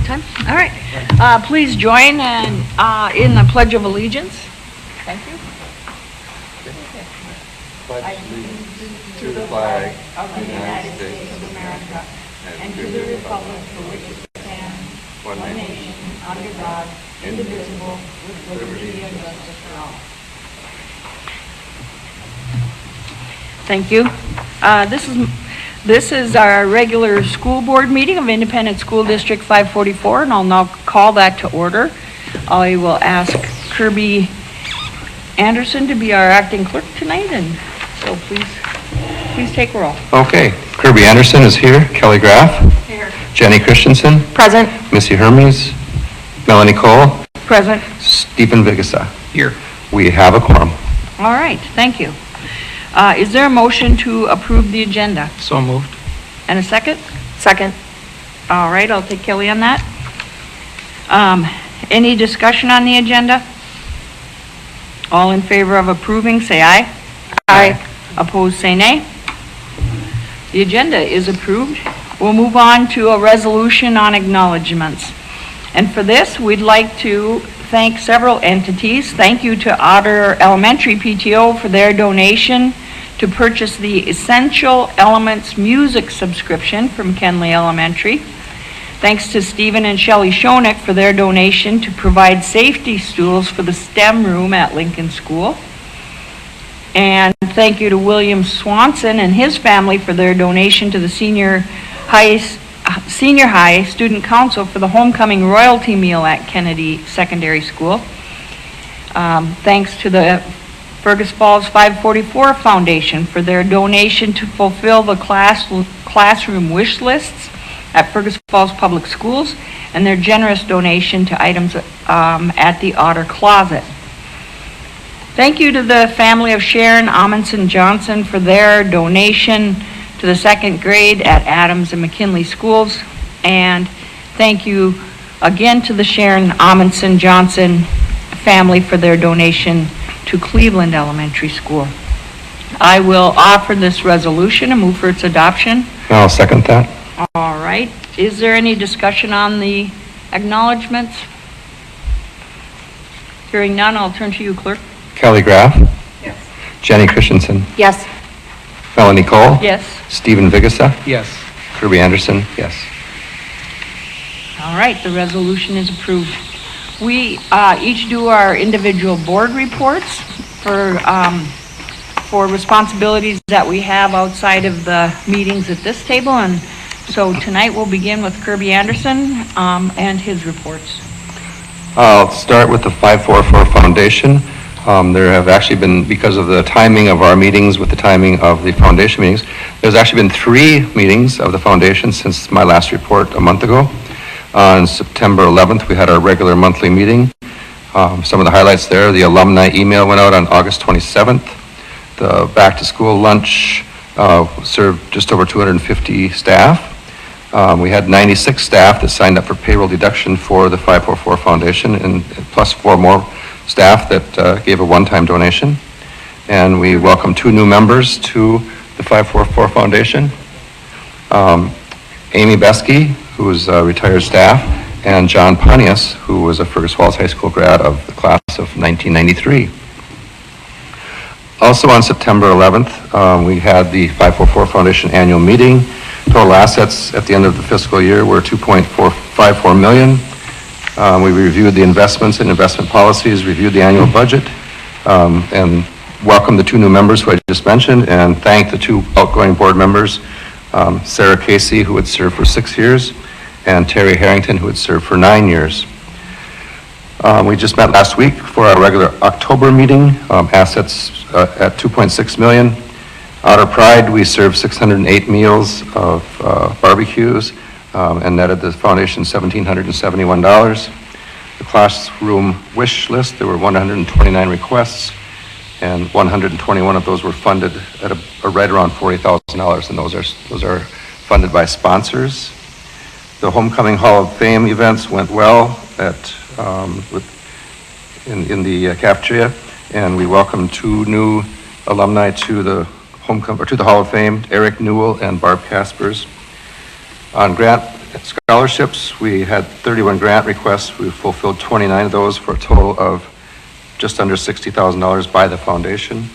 time? All right. Please join in the Pledge of Allegiance. Thank you. Pledge allegiance to the flag of the United States of America and to the republic for which it stands, one nation, under God, indivisible, with liberty and justice for all. Thank you. This is our regular school board meeting of Independent School District 544, and I'll now call that to order. I will ask Kirby Anderson to be our acting clerk tonight, and so please take roll. Okay, Kirby Anderson is here. Kelly Graff. Here. Jenny Christensen. Present. Missy Hermes. Melanie Cole. Present. Stephen Vigasa. Here. We have a quorum. All right, thank you. Is there a motion to approve the agenda? So moved. And a second? Second. All right, I'll take Kelly on that. Any discussion on the agenda? All in favor of approving, say aye. Aye. Opposed, say nay. The agenda is approved. We'll move on to a resolution on acknowledgements. And for this, we'd like to thank several entities. Thank you to Otter Elementary PTO for their donation to purchase the Essential Elements music subscription from Kenley Elementary. Thanks to Stephen and Shelley Schoeneck for their donation to provide safety stools for the STEM room at Lincoln School. And thank you to William Swanson and his family for their donation to the Senior High Student Council for the homecoming royalty meal at Kennedy Secondary School. Thanks to the Fergus Falls 544 Foundation for their donation to fulfill the classroom wish lists at Fergus Falls Public Schools and their generous donation to items at the Otter Closet. Thank you to the family of Sharon Amundsen Johnson for their donation to the second grade at Adams and McKinley Schools. And thank you again to the Sharon Amundsen Johnson family for their donation to Cleveland Elementary School. I will offer this resolution and move for its adoption. I'll second that. All right. Is there any discussion on the acknowledgements? Hearing none, I'll turn to you, Clerk. Kelly Graff. Yes. Jenny Christensen. Yes. Melanie Cole. Yes. Stephen Vigasa. Yes. Kirby Anderson. Yes. All right, the resolution is approved. We each do our individual board reports for responsibilities that we have outside of the meetings at this table. And so tonight we'll begin with Kirby Anderson and his reports. I'll start with the 544 Foundation. There have actually been, because of the timing of our meetings with the timing of the foundation meetings, there's actually been 3 meetings of the foundation since my last report a month ago. On September 11th, we had our regular monthly meeting. Some of the highlights there: the alumni email went out on August 27th. The back-to-school lunch served just over 250 staff. We had 96 staff that signed up for payroll deduction for the 544 Foundation, and plus 4 more staff that gave a one-time donation. And we welcome 2 new members to the 544 Foundation. Amy Besky, who is retired staff, and John Pontius, who was a Fergus Falls High School grad of the class of 1993. Also on September 11th, we had the 544 Foundation annual meeting. Total assets at the end of the fiscal year were $2.454 million. We reviewed the investments and investment policies, reviewed the annual budget, and welcomed the 2 new members who I just mentioned, and thanked the 2 outgoing board members, Sarah Casey, who had served for 6 years, and Terry Harrington, who had served for 9 years. We just met last week for our regular October meeting, assets at $2.6 million. Otter Pride, we served 608 meals of barbecues, and netted the foundation $1,771. The classroom wish list, there were 129 requests, and 121 of those were funded at a right around $40,000, and those are funded by sponsors. The Homecoming Hall of Fame events went well in the cafeteria, and we welcomed 2 new alumni to the Hall of Fame, Eric Newell and Barb Caspers. On grant Scholarships, we had 31 grant requests. We fulfilled 29 of those for a total of just under $60,000 by the foundation.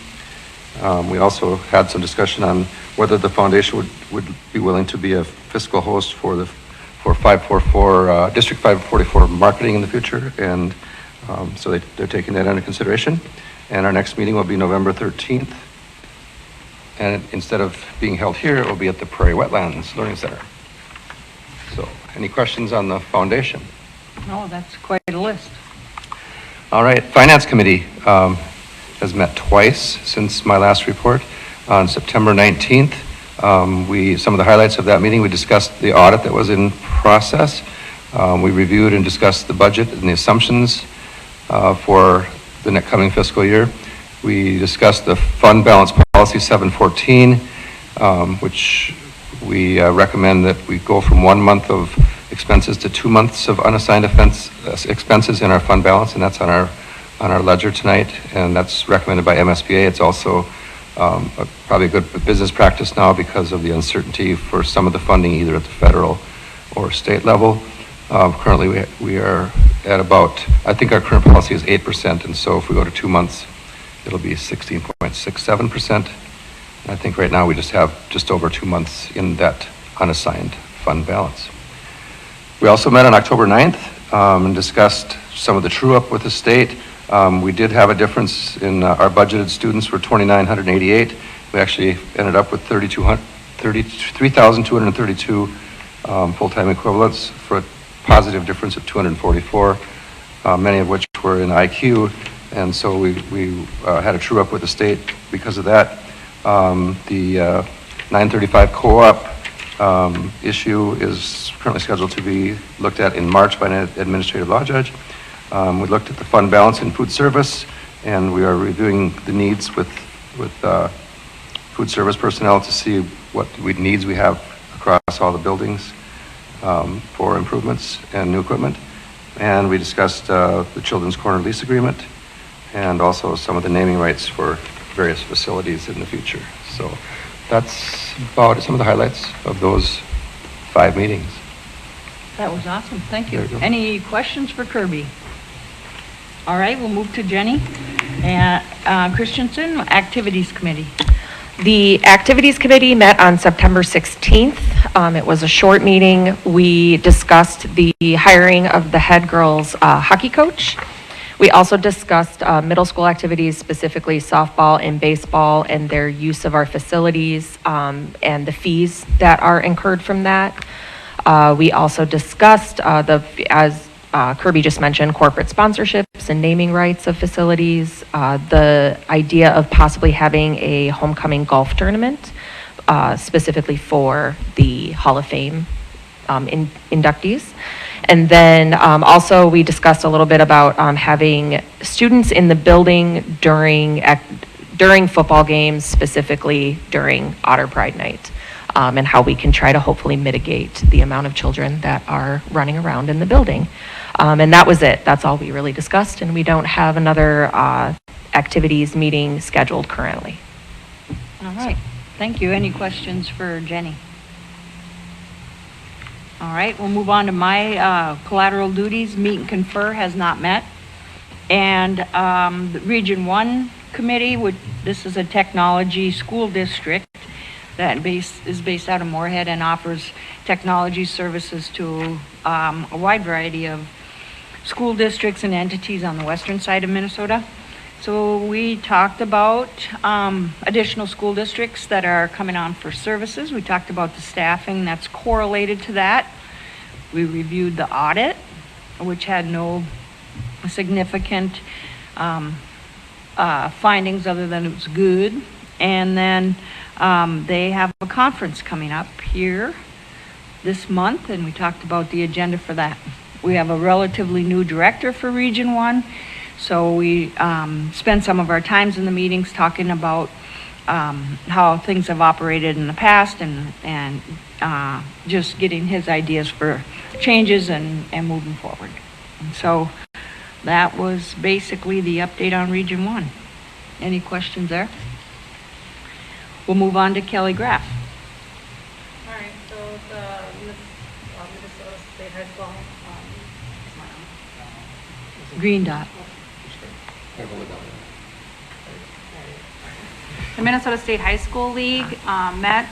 We also had some discussion on whether the foundation would be willing to be a fiscal host for 544, District 544 marketing in the future, and so they're taking that under consideration. And our next meeting will be November 13th, and instead of being held here, it will be at the Prairie Wetlands Learning Center. So, any questions on the foundation? No, that's quite a list. All right, Finance Committee has met twice since my last report. On September 19th, some of the highlights of that meeting, we discussed the audit that was in process. We reviewed and discussed the budget and the assumptions for the next coming fiscal year. We discussed the fund balance policy 714, which we recommend that we go from 1 month of expenses to 2 months of unassigned expenses in our fund balance, and that's on our ledger tonight, and that's recommended by MSBA. It's also probably a good business practice now because of the uncertainty for some of the funding, either at the federal or state level. Currently, we are at about, I think our current policy is 8%, and so if we go to 2 months, it'll be 16.67%. I think right now we just have just over 2 months in that unassigned fund balance. We also met on October 9th and discussed some of the true-up with the state. We did have a difference in our budgeted students were 2,988. We actually ended up with 3,232 full-time equivalents for a positive difference of 244, many of which were in IQ. And so we had a true-up with the state because of that. The 935 co-op issue is currently scheduled to be looked at in March by an administrative law judge. We looked at the fund balance in food service, and we are reviewing the needs with food service personnel to see what needs we have across all the buildings for improvements and new equipment. And we discussed the Children's Corner lease agreement and also some of the naming rights for various facilities in the future. So that's about some of the highlights of those 5 meetings. That was awesome, thank you. There you go. Any questions for Kirby? All right, we'll move to Jenny. And Christensen, Activities Committee. The Activities Committee met on September 16th. It was a short meeting. We discussed the hiring of the head girls hockey coach. We also discussed middle school activities, specifically softball and baseball, and their use of our facilities and the fees that are incurred from that. We also discussed, as Kirby just mentioned, corporate sponsorships and naming rights of facilities, the idea of possibly having a homecoming golf tournament, specifically for the Hall of Fame inductees. And then also we discussed a little bit about having students in the building during football games, specifically during Otter Pride Night, and how we can try to hopefully mitigate the amount of children that are running around in the building. And that was it. That's all we really discussed, and we don't have another activities meeting scheduled currently. All right, thank you. Any questions for Jenny? All right, we'll move on to my collateral duties. Meet and confer has not met. And the Region 1 Committee, this is a technology school district that is based out of Moorhead and offers technology services to a wide variety of school districts and entities on the western side of Minnesota. So we talked about additional school districts that are coming on for services. We talked about the staffing that's correlated to that. We reviewed the audit, which had no significant findings other than it was good. And then they have a conference coming up here this month, and we talked about the agenda for that. We have a relatively new director for Region 1, so we spend some of our times in the meetings talking about how things have operated in the past and just getting his ideas for changes and moving forward. And so that was basically the update on Region 1. Any questions there? We'll move on to Kelly Graff. All right, so the Green dot. The Minnesota State High School League met.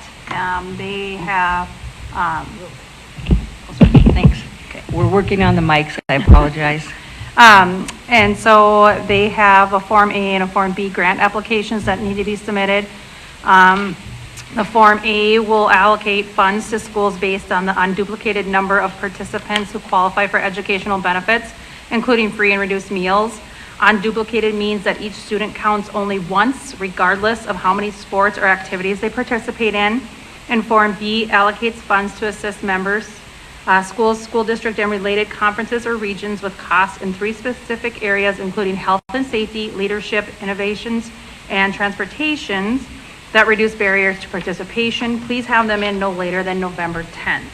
They have, Thanks. Okay, we're working on the mics, I apologize. and so they have a Form A and a Form B grant applications that need to be submitted. The Form A will allocate funds to schools based on the unduplicated number of participants who qualify for educational benefits, including free and reduced meals. Unduplicated means that each student counts only once, regardless of how many sports or activities they participate in. And Form B allocates funds to assist members, schools, school district, and related conferences or regions with costs in 3 specific areas, including health and safety, leadership, innovations, and transportations that reduce barriers to participation. Please have them in no later than November 10th.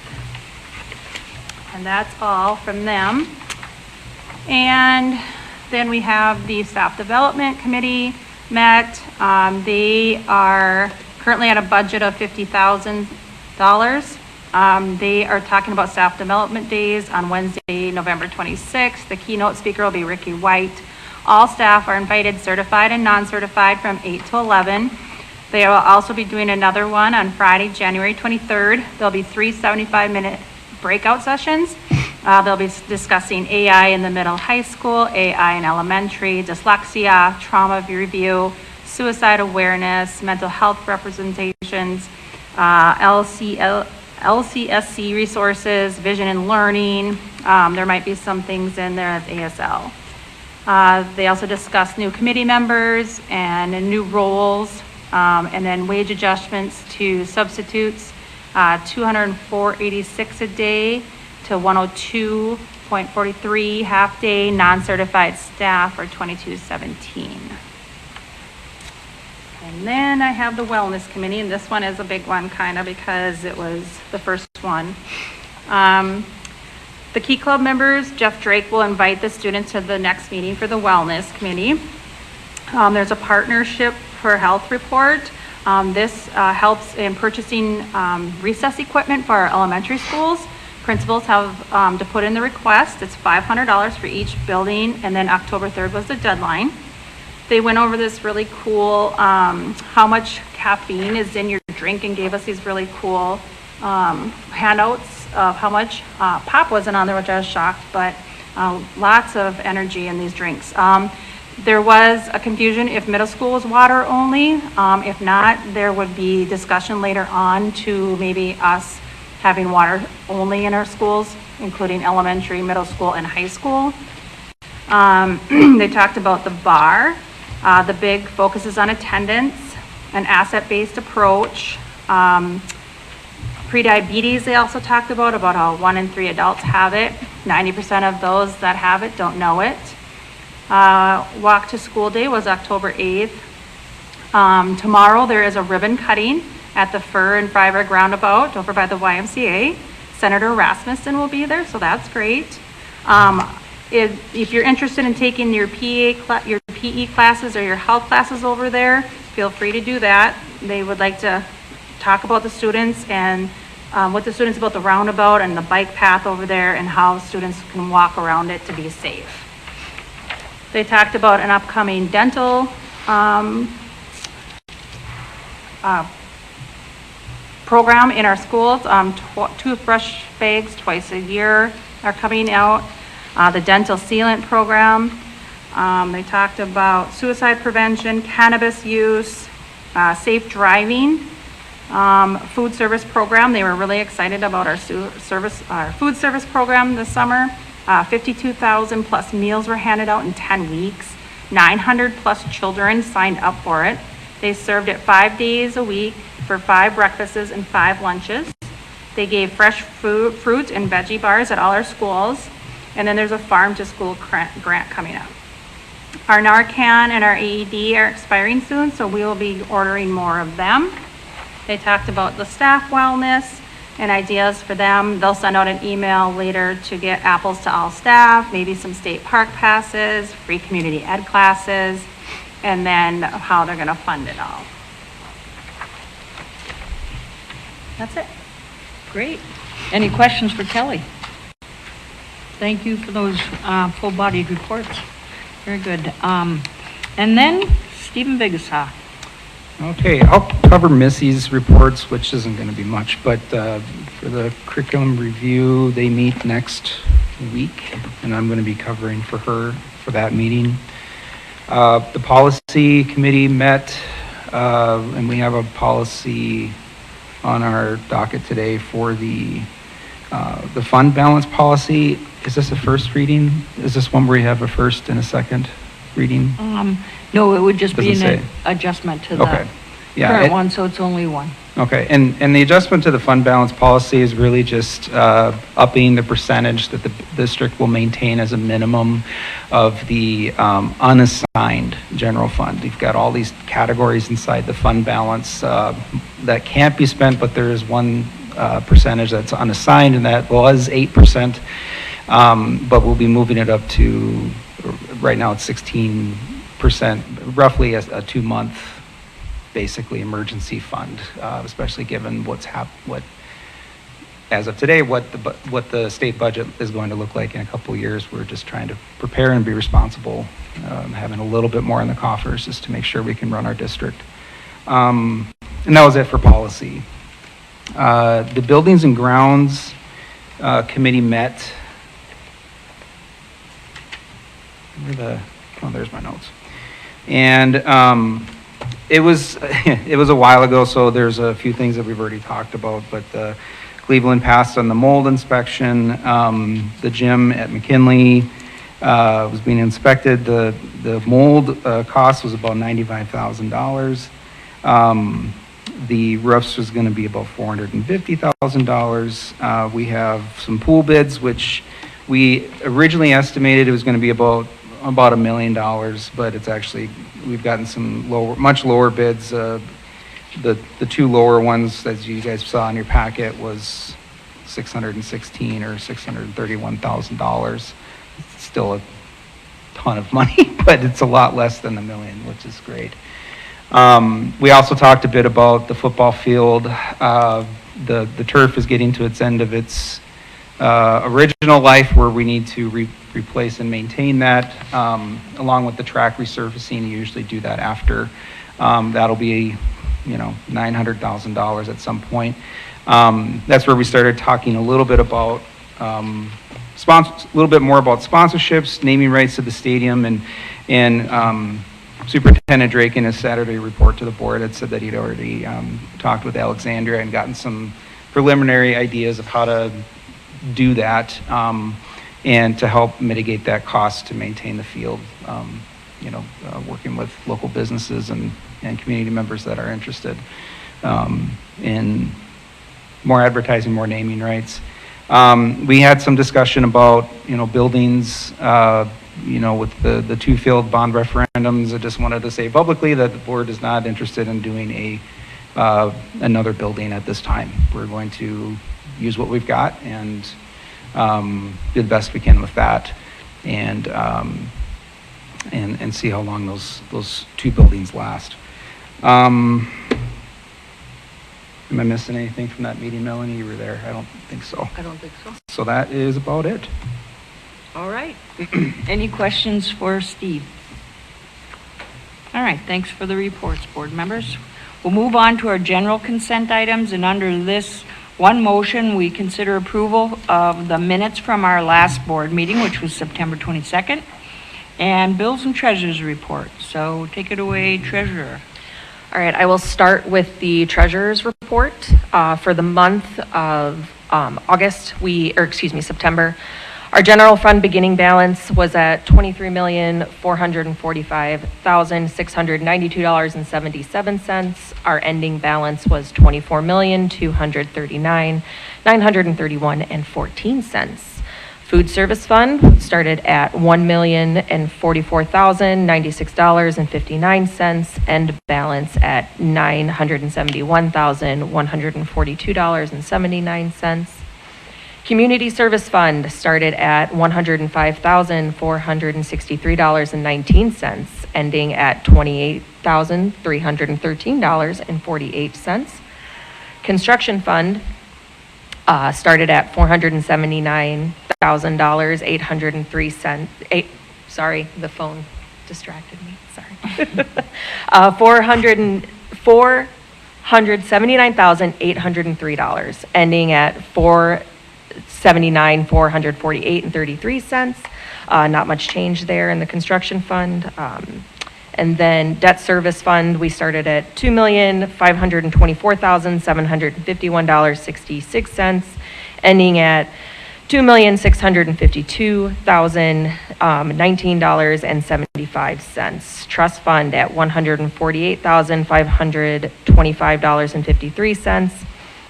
And that's all from them. And then we have the Staff Development Committee met. They are currently at a budget of $50,000. They are talking about staff development days on Wednesday, November 26th. The keynote speaker will be Ricky White. All staff are invited, certified and non-certified, from 8 to 11. They will also be doing another one on Friday, January 23rd. There'll be 3 75-minute breakout sessions. They'll be discussing AI in the middle high school, AI in elementary, dyslexia, trauma review, suicide awareness, mental health representations, LCSC resources, vision and learning. There might be some things in there at ASL. They also discuss new committee members and new roles, and then wage adjustments to substitutes, $204.86 a day to $102.43 half day. Non-certified staff are $22.17. And then I have the Wellness Committee, and this one is a big one kind of because it was the first one. The Key Club members, Jeff Drake will invite the students to the next meeting for the Wellness Committee. There's a partnership for health report. This helps in purchasing recess equipment for our elementary schools. Principals have to put in the request. It's $500 for each building, and then October 3rd was the deadline. They went over this really cool, how much caffeine is in your drink, and gave us these really cool handouts of how much pop wasn't on there, which I was shocked, but lots of energy in these drinks. There was a confusion if middle school was water only. If not, there would be discussion later on to maybe us having water only in our schools, including elementary, middle school, and high school. They talked about the bar. The big focus is on attendance, an asset-based approach. Prediabetes, they also talked about how 1 in 3 adults have it. 90% of those that have it don't know it. Walk to School Day was October 8th. Tomorrow there is a ribbon cutting at the Fur and Freiburg roundabout over by the YMCA. Senator Rasmussen will be there, so that's great. If you're interested in taking your PE classes or your health classes over there, feel free to do that. They would like to talk about the students and with the students about the roundabout and the bike path over there and how students can walk around it to be safe. They talked about an upcoming dental program in our schools. Toothbrush bags twice a year are coming out. The dental sealant program. They talked about suicide prevention, cannabis use, safe driving, food service program. They were really excited about our food service program this summer. 52,000 plus meals were handed out in 10 weeks. 900 plus children signed up for it. They served it 5 days a week for 5 breakfasts and 5 lunches. They gave fresh fruit and veggie bars at all our schools. And then there's a farm to school grant coming up. Our Narcan and our AED are expiring soon, so we will be ordering more of them. They talked about the staff wellness and ideas for them. They'll send out an email later to get apples to all staff, maybe some state park passes, free community ed classes, and then how they're gonna fund it all. That's it. Great. Any questions for Kelly? Thank you for those full-bodied reports. Very good. And then Stephen Biggessa. Okay, I'll cover Missy's reports, which isn't going to be much, but for the curriculum review, they meet next week, and I'm going to be covering for her for that meeting. The policy committee met, and we have a policy on our docket today for the fund balance policy. Is this a first reading? Is this one where you have a first and a second reading? No, it would just be Doesn't an say. adjustment to the Okay. Yeah, current it- one, so it's only one. Okay, and the adjustment to the fund balance policy is really just upping the percentage that the district will maintain as a minimum of the unassigned general fund. You've got all these categories inside the fund balance that can't be spent, but there is one percentage that's unassigned, and that was 8%, but we'll be moving it up to, right now it's 16%, roughly a 2-month basically emergency fund, especially given what as of today, what the state budget is going to look like in a couple of years. We're just trying to prepare and be responsible, having a little bit more in the coffers just to make sure we can run our district. And that was it for policy. The Buildings and Grounds Committee met. There's my notes. And it was a while ago, so there's a few things that we've already talked about, but Cleveland passed on the mold inspection. The gym at McKinley was being inspected. The mold cost was about $95,000. The roofs was going to be about $450,000. We have some pool bids, which we originally estimated it was going to be about $1 million, but it's actually, we've gotten some much lower bids. The 2 lower ones, as you guys saw in your packet, was $616,000 or $631,000. It's still a ton of money, but it's a lot less than $1 million, which is great. We also talked a bit about the football field. The turf is getting to its end of its original life, where we need to replace and maintain that, along with the track resurfacing. You usually do that after. That'll be, $900,000 at some point. That's where we started talking a little bit about a little bit more about sponsorships, naming rights to the stadium, and Superintendent Drake in his Saturday report to the board had said that he'd already talked with Alexandria and gotten some preliminary ideas of how to do that, and to help mitigate that cost to maintain the field, working with local businesses and community members that are interested in more advertising, more naming rights. We had some discussion about, buildings, with the 2 field bond referendums. I just wanted to say publicly that the board is not interested in doing another building at this time. We're going to use what we've got and do the best we can with that, and see how long those 2 buildings last. Am I missing anything from that meeting, Melanie? You were there? I don't think so. I don't think so. So that is about it. All right. Any questions for Steve? All right, thanks for the reports, board members. We'll move on to our general consent items, and under this one motion, we consider approval of the minutes from our last board meeting, which was September 22nd, and bills and treasurer's report. So take it away, treasurer. All right, I will start with the treasurer's report. For the month of September, our general fund beginning balance was at $23,445,692.77. Our ending balance was $24,239,931.14. Food service fund started at $1,044,096.59, end balance at $971,142.79. Community service fund started at $105,463.19, ending at $28,313.48. Construction fund started at $479,000 $4,000, 803 cents, sorry, the phone distracted me, sorry. $479,803, ending at $479,448.33. Not much change there in the construction fund. And then debt service fund, we started at $2,524,751.66, ending at $2,652,019.75. Trust fund at $148,525.53,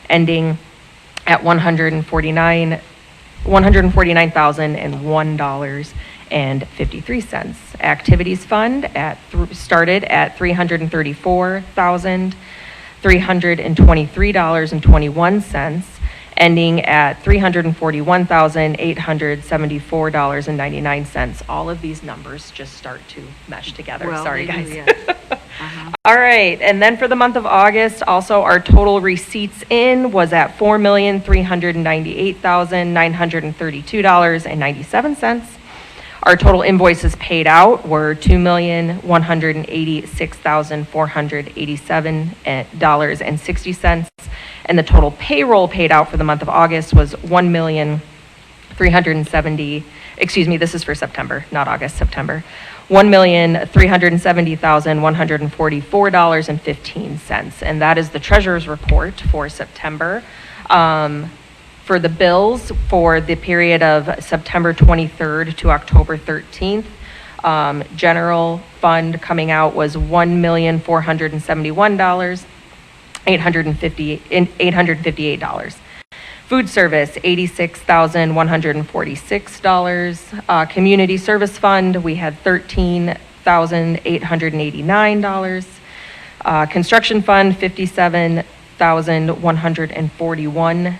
ending at $149,001.53. Activities fund started at $334,323.21, ending at $341,874.99. All of these numbers just start to mesh together. Well, Sorry, they do, guys. yes. All right, and then for the month of August, also our total receipts in was at $4,398,932.97. Our total invoices paid out were $2,186,487.60. And the total payroll paid out for the month of August was this is for September, not August, September. $1,370,144.15. And that is the treasurer's report for September. For the bills for the period of September 23rd to October 13th, general fund coming out was $1,471,858. Food service, $86,146. Community service fund, we had $13,889. Construction fund, $57,141.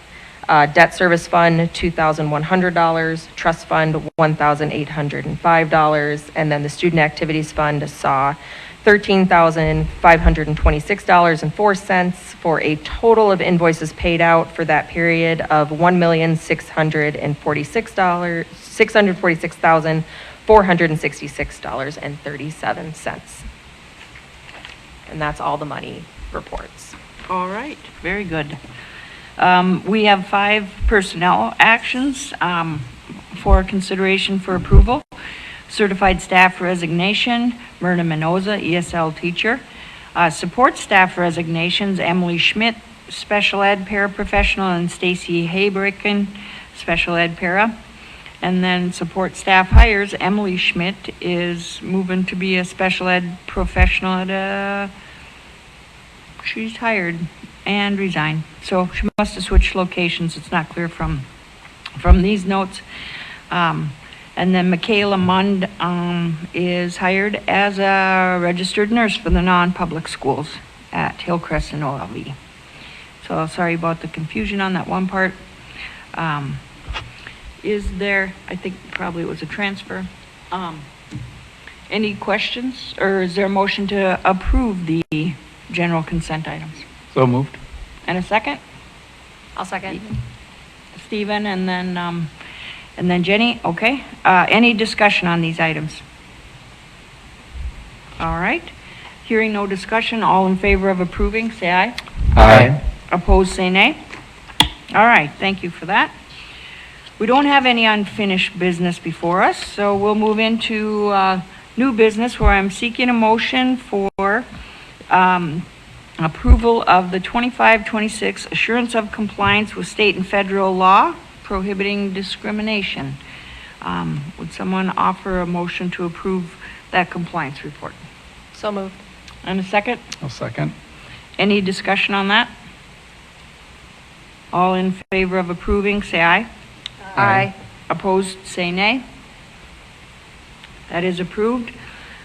Debt service fund, $2,100. Trust fund, $1,805. And then the student activities fund saw $13,526.04 for a total of invoices paid out for that period of $1,646,466.37. And that's all the money reports. All right, very good. We have 5 personnel actions for consideration for approval. Certified staff resignation, Myrna Mendoza, ESL teacher. Support staff resignations, Emily Schmidt, special ed paraprofessional, and Stacy Haybricken, special ed para. And then support staff hires, Emily Schmidt is moving to be a special ed professional at she's hired and resigned. So she must have switched locations. It's not clear from these notes. And then Michaela Mund is hired as a registered nurse for the non-public schools at Hillcrest and OLV. So sorry about the confusion on that one part. Is there, I think probably it was a transfer. Any questions, or is there a motion to approve the general consent items? So moved. And a second? I'll second. Stephen, and then Jenny, okay. Any discussion on these items? All right. Hearing no discussion, all in favor of approving, say aye. Aye. Opposed, say nay. All right, thank you for that. We don't have any unfinished business before us, so we'll move into new business where I'm seeking a motion for approval of the 25-26 assurance of compliance with state and federal law prohibiting discrimination. Would someone offer a motion to approve that compliance report? So moved. And a second? I'll second. Any discussion on that? All in favor of approving, say aye. Aye. Opposed, say nay. That is approved.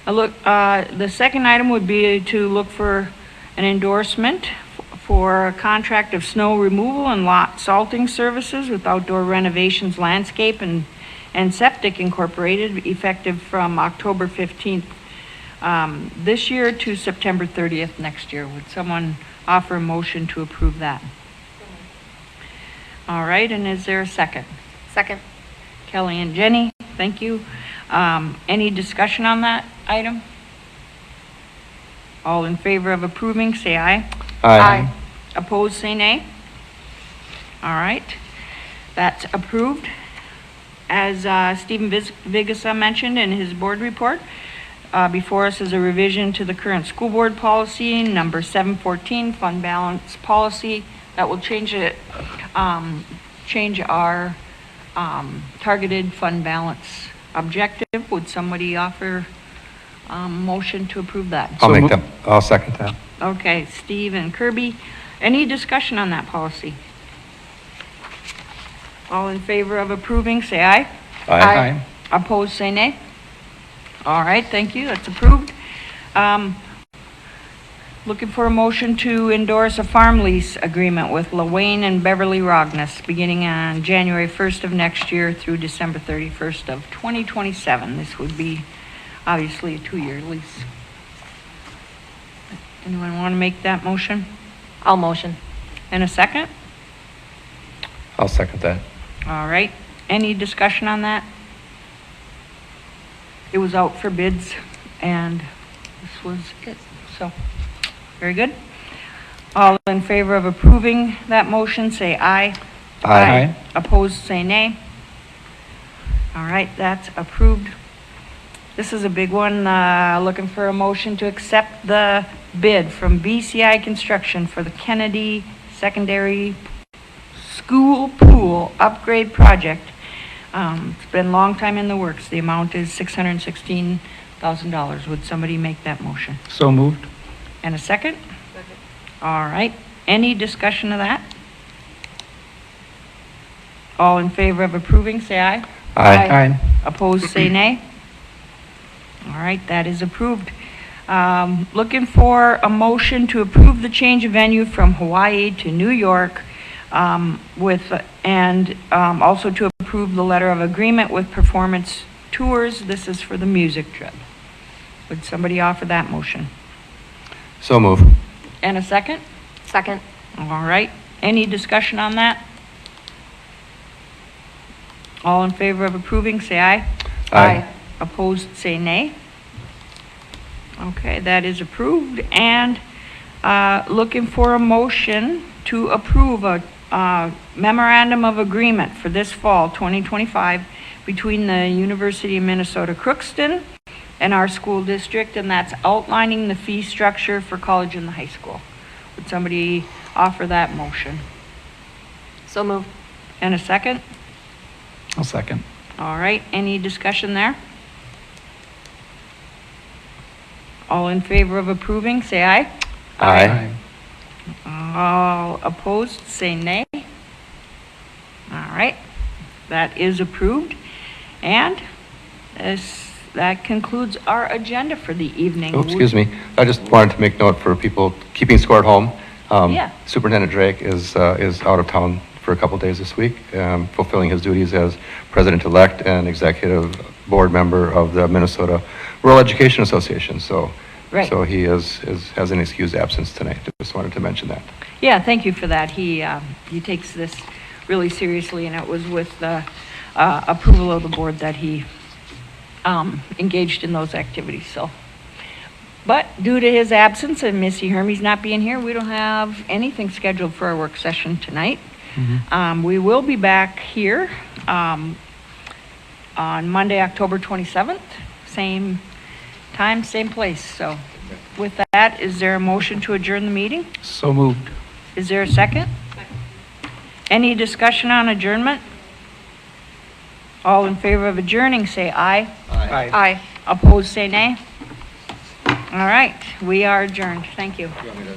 The second item would be to look for an endorsement for a contract of snow removal and lot salting services with Outdoor Renovations Landscape and Septic Incorporated, effective from October 15th this year to September 30th next year. Would someone offer a motion to approve that? All right, and is there a second? Second. Kelly and Jenny, thank you. Any discussion on that item? All in favor of approving, say aye. Aye. Opposed, say nay. All right, that's approved. As Stephen Vigasa mentioned in his board report, before us is a revision to the current school board policy, number 714, fund balance policy, that will change it, change our targeted fund balance objective. Would somebody offer motion to approve that? I'll make that, I'll second that. Okay, Steve and Kirby. Any discussion on that policy? All in favor of approving, say aye. Aye. Opposed, say nay. All right, thank you, that's approved. Looking for a motion to endorse a farm lease agreement with Lawayne and Beverly Rognus beginning on January 1st of next year through December 31st of 2027. This would be obviously a 2-year lease. Anyone want to make that motion? I'll motion. And a second? I'll second that. All right, any discussion on that? It was out for bids, and this was it, so, very good. All in favor of approving that motion, say aye. Aye. Opposed, say nay. All right, that's approved. This is a big one, looking for a motion to accept the bid from BCI Construction for the Kennedy Secondary School Pool Upgrade Project. It's been a long time in the works. The amount is $616,000. Would somebody make that motion? So moved. And a second? All right. Any discussion of that? All in favor of approving, say aye. Aye. Opposed, say nay. All right, that is approved. Looking for a motion to approve the change of venue from Hawaii to New York, also to approve the letter of agreement with Performance Tours. This is for the music trip. Would somebody offer that motion? So move. And a second? Second. All right, any discussion on that? All in favor of approving, say aye. Aye. Opposed, say nay. Okay, that is approved. And looking for a motion to approve a memorandum of agreement for this fall, 2025, between the University of Minnesota Crookston and our school district, and that's outlining the fee structure for college and the high school. Would somebody offer that motion? So moved. And a second? I'll second. All right, any discussion there? All in favor of approving, say aye. Aye. All opposed, say nay. All right, that is approved. And that concludes our agenda for the evening. Oh, excuse me. I just wanted to make note for people keeping score at home. Yeah. Superintendent Drake is out of town for a couple days this week, fulfilling his duties as president-elect and executive board member of the Minnesota Rural Education Association. So, Right. so he has an excused absence tonight. Just wanted to mention that. Yeah, thank you for that. He takes this really seriously, and it was with the approval of the board that he engaged in those activities, so. But due to his absence and Missy Hermes not being here, we don't have anything scheduled for our work session tonight. We will be back here on Monday, October 27th, same time, same place. So with that, is there a motion to adjourn the meeting? So moved. Is there a second? Any discussion on adjournment? All in favor of adjourning, say aye. Aye. Opposed, say nay. All right, we are adjourned. Thank you. You want me to